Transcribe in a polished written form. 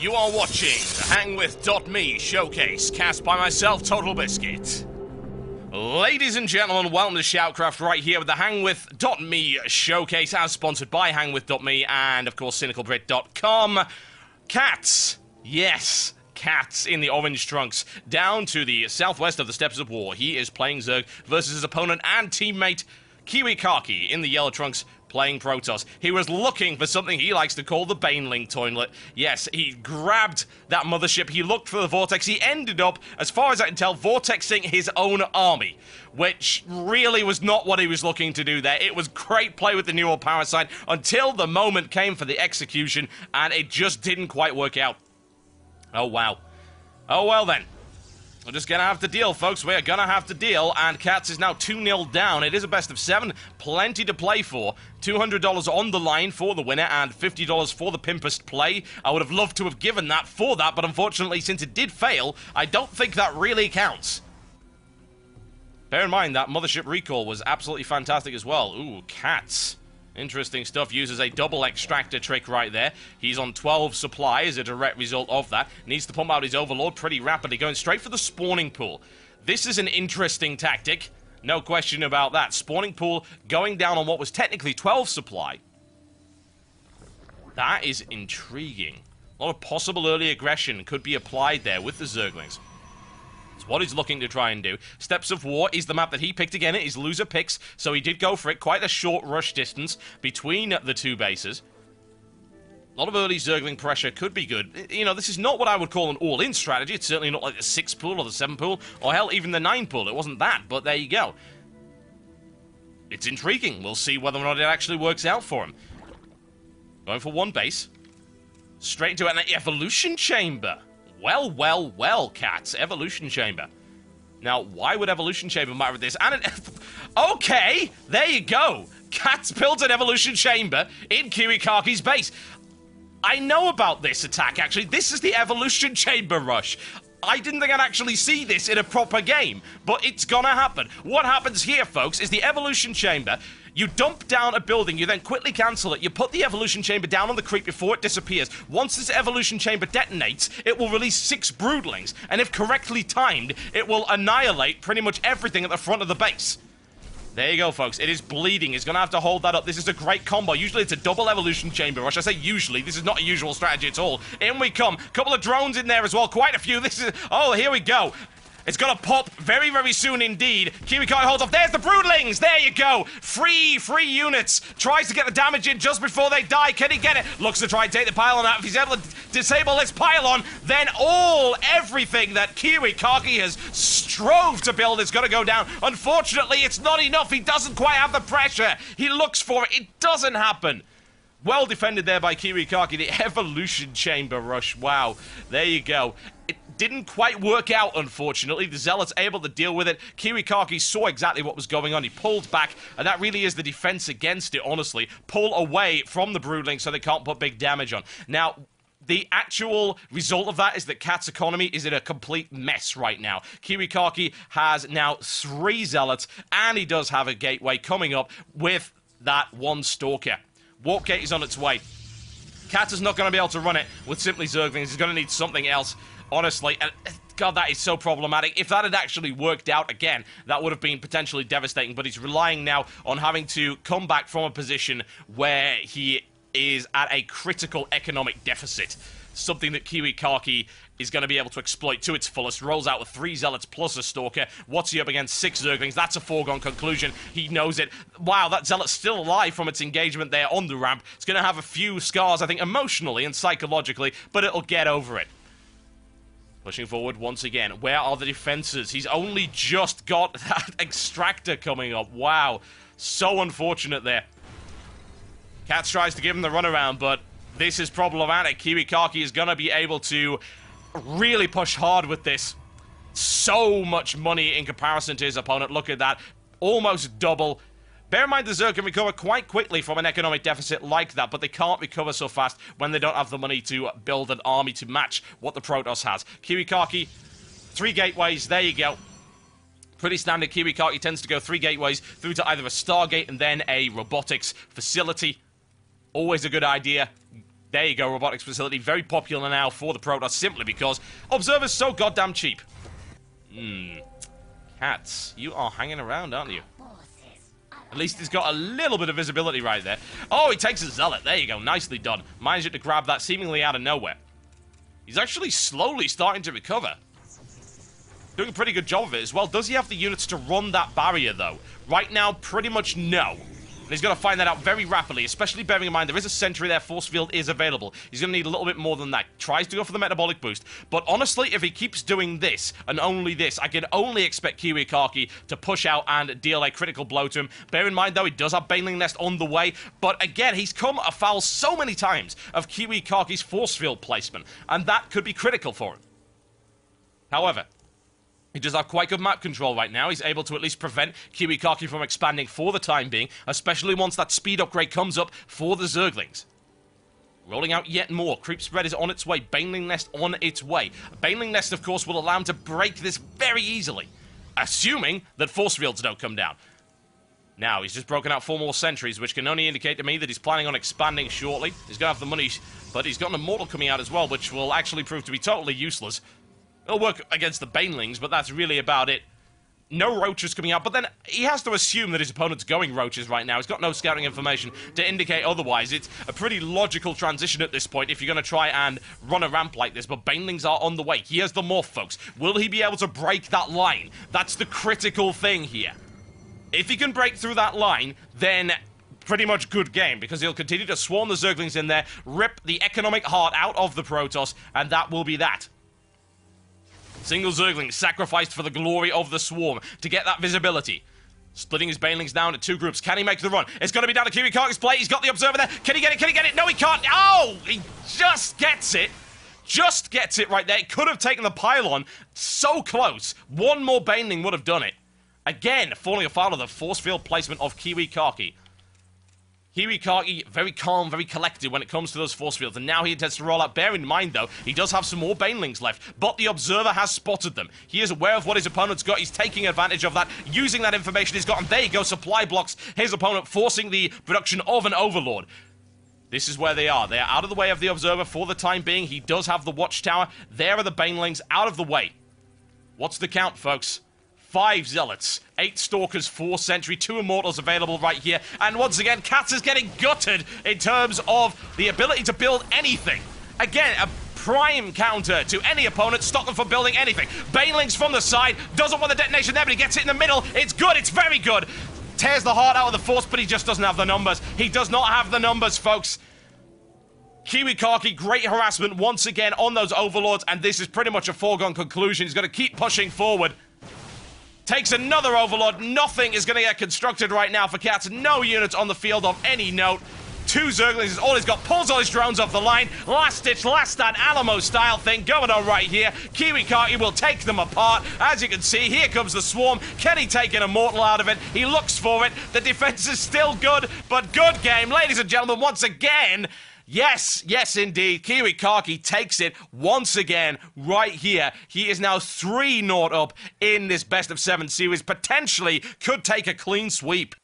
You are watching the Hangwith.me showcase, cast by myself, Total Biscuit. Ladies and gentlemen, welcome to SHOUTcraft right here with the Hangwith.me showcase, as sponsored by Hangwith.me and, of course, CynicalBrit.com. CatZ, yes, CatZ in the orange trunks, down to the southwest of the Steppes of War. He is playing Zerg versus his opponent and teammate, Kiwikaki, in the yellow trunks, playing Protoss. He was looking for something he likes to call the Baneling toilet. Yes, he grabbed that mothership, he looked for the Vortex, he ended up, as far as I can tell, Vortexing his own army, which really was not what he was looking to do there. It was great play with the Neural Parasite until the moment came for the execution, and it just didn't quite work out. Oh, wow. Oh, well then. We're just gonna have to deal, folks. We're gonna have to deal, and CatZ is now 2-0 down. It is a best of 7, plenty to play for. $200 on the line for the winner, and $50 for the pimpest play. I would have loved to have given that for that, but unfortunately, since it did fail, I don't think that really counts. Bear in mind, that Mothership recall was absolutely fantastic as well. Ooh, CatZ. Interesting stuff. Uses a double extractor trick right there. He's on 12 supply as a direct result of that. Needs to pump out his Overlord pretty rapidly, going straight for the spawning pool. This is an interesting tactic. No question about that. Spawning pool going down on what was technically 12 supply. That is intriguing. A lot of possible early aggression could be applied there with the Zerglings. What he's looking to try and do. Steppes of War is the map that he picked again. It is loser picks, so he did go for it. Quite a short rush distance between the two bases. A lot of early Zergling pressure could be good. You know, this is not what I would call an all-in strategy. It's certainly not like the 6 pool or the 7 pool, or hell, even the 9 pool. It wasn't that, but there you go. It's intriguing. We'll see whether or not it actually works out for him. Going for one base. Straight into an Evolution Chamber. Well, well, well, CatZ. Evolution Chamber. Now, why would Evolution Chamber matter with this? And okay, there you go. CatZ builds an Evolution Chamber in Kiwikaki's base. I know about this attack, actually. This is the Evolution Chamber rush. I didn't think I'd actually see this in a proper game, but it's gonna happen. What happens here, folks, is the Evolution Chamber. You dump down a building, you then quickly cancel it, you put the Evolution Chamber down on the creep before it disappears. Once this Evolution Chamber detonates, it will release 6 Broodlings, and if correctly timed, it will annihilate pretty much everything at the front of the base. There you go, folks. It is bleeding. He's going to have to hold that up. This is a great combo. Usually it's a double Evolution Chamber rush. I say usually. This is not a usual strategy at all. In we come. Couple of drones in there as well. Quite a few. This is... Oh, here we go. It's going to pop very, very soon indeed. Kiwikaki holds off. There's the Broodlings. There you go. Free units. Tries to get the damage in just before they die. Can he get it? Looks to try and take the pylon out. If he's able to disable this pylon, then everything that Kiwikaki has strove to build is going to go down. Unfortunately, it's not enough. He doesn't quite have the pressure. He looks for it. It doesn't happen. Well defended there by Kiwikaki. The Evolution Chamber rush. Wow. There you go. It didn't quite work out, unfortunately. The Zealots able to deal with it. Kiwikaki saw exactly what was going on. He pulled back, and that really is the defense against it, honestly. Pull away from the Broodling so they can't put big damage on. Now, the actual result of that is that CatZ economy is in a complete mess right now. Kiwikaki has now 3 Zealots, and he does have a gateway coming up with that 1 Stalker. Warp Gate is on its way. CatZ is not going to be able to run it with simply Zerglings. He's going to need something else, honestly. And God, that is so problematic. If that had actually worked out again, that would have been potentially devastating. But he's relying now on having to come back from a position where he is at a critical economic deficit. Something that Kiwikaki is going to be able to exploit to its fullest. Rolls out with 3 Zealots plus a Stalker. What's he up against? 6 Zerglings. That's a foregone conclusion. He knows it. Wow, that Zealot's still alive from its engagement there on the ramp. It's going to have a few scars, I think, emotionally and psychologically, but it'll get over it. Pushing forward once again. Where are the defenses? He's only just got that extractor coming up. Wow. So unfortunate there. CatZ tries to give him the runaround, but this is problematic. Kiwikaki is going to be able to really push hard with this. So much money in comparison to his opponent. Look at that. Almost double. Bear in mind the Zerg can recover quite quickly from an economic deficit like that, but they can't recover so fast when they don't have the money to build an army to match what the Protoss has. Kiwikaki, 3 gateways. There you go. Pretty standard. Kiwikaki tends to go 3 gateways through to either a Stargate and then a robotics facility. Always a good idea. There you go, robotics facility. Very popular now for the Protoss simply because Observer's so goddamn cheap. CatZ, you are hanging around, aren't you? At least he's got a little bit of visibility right there. Oh, he takes a Zealot. There you go. Nicely done. Managed to grab that seemingly out of nowhere. He's actually slowly starting to recover. Doing a pretty good job of it as well. Does he have the units to run that barrier, though? Right now, pretty much no. And he's going to find that out very rapidly, especially bearing in mind there is a sentry there, force field is available. He's going to need a little bit more than that. Tries to go for the metabolic boost. But honestly, if he keeps doing this, and only this, I can only expect Kiwikaki to push out and deal a critical blow to him. Bear in mind, though, he does have Baneling Nest on the way. But again, he's come afoul so many times of Kiwikaki's force field placement. And that could be critical for him. However, he does have quite good map control right now. He's able to at least prevent Kiwikaki from expanding for the time being, especially once that speed upgrade comes up for the Zerglings. Rolling out yet more. Creep spread is on its way. Baneling Nest on its way. Baneling Nest, of course, will allow him to break this very easily, assuming that force fields don't come down. Now, he's just broken out 4 more sentries, which can only indicate to me that he's planning on expanding shortly. He's going to have the money, but he's got an Immortal coming out as well, which will actually prove to be totally useless. It'll work against the Banelings, but that's really about it. No Roaches coming out, but then he has to assume that his opponent's going Roaches right now. He's got no scouting information to indicate otherwise. It's a pretty logical transition at this point if you're going to try and run a ramp like this, but Banelings are on the way. Here's the Morph, folks. Will he be able to break that line? That's the critical thing here. If he can break through that line, then pretty much good game, because he'll continue to swarm the Zerglings in there, rip the economic heart out of the Protoss, and that will be that. Single Zergling sacrificed for the glory of the swarm to get that visibility. Splitting his Banelings down to 2 groups. Can he make the run? It's going to be down to Kiwikaki's plate. He's got the Observer there. Can he get it? Can he get it? No, he can't. Oh, he just gets it. Just gets it right there. It could have taken the pylon. So close. One more Baneling would have done it. Again, falling afoul of the force field placement of Kiwikaki. Kiwikaki, very calm, very collected when it comes to those force fields, and now he intends to roll out. Bear in mind, though, he does have some more Banelings left, but the Observer has spotted them. He is aware of what his opponent's got. He's taking advantage of that, using that information he's got, and there you go, supply blocks his opponent, forcing the production of an Overlord. This is where they are. They are out of the way of the Observer for the time being. He does have the Watchtower. There are the Banelings out of the way. What's the count, folks? 5 Zealots, 8 Stalkers, 4 Sentry, 2 Immortals available right here. And once again, CatZ is getting gutted in terms of the ability to build anything. Again, a prime counter to any opponent. Stop them from building anything. Banelings from the side, doesn't want the detonation there, but he gets it in the middle. It's good, it's very good. Tears the heart out of the force, but he just doesn't have the numbers. He does not have the numbers, folks. Kiwikaki, great harassment once again on those Overlords, and this is pretty much a foregone conclusion. He's going to keep pushing forward. Takes another Overlord. Nothing is going to get constructed right now for CatZ. No units on the field of any note. 2 Zerglings is all he's got. Pulls all his drones off the line. Last ditch, last stand, Alamo style thing going on right here. Kiwikaki will take them apart. As you can see, here comes the swarm. Can he take an Immortal out of it? He looks for it. The defense is still good, but good game. Ladies and gentlemen, once again, yes, yes indeed, Kiwikaki takes it once again right here. He is now 3-0 up in this best of 7 series. Potentially could take a clean sweep.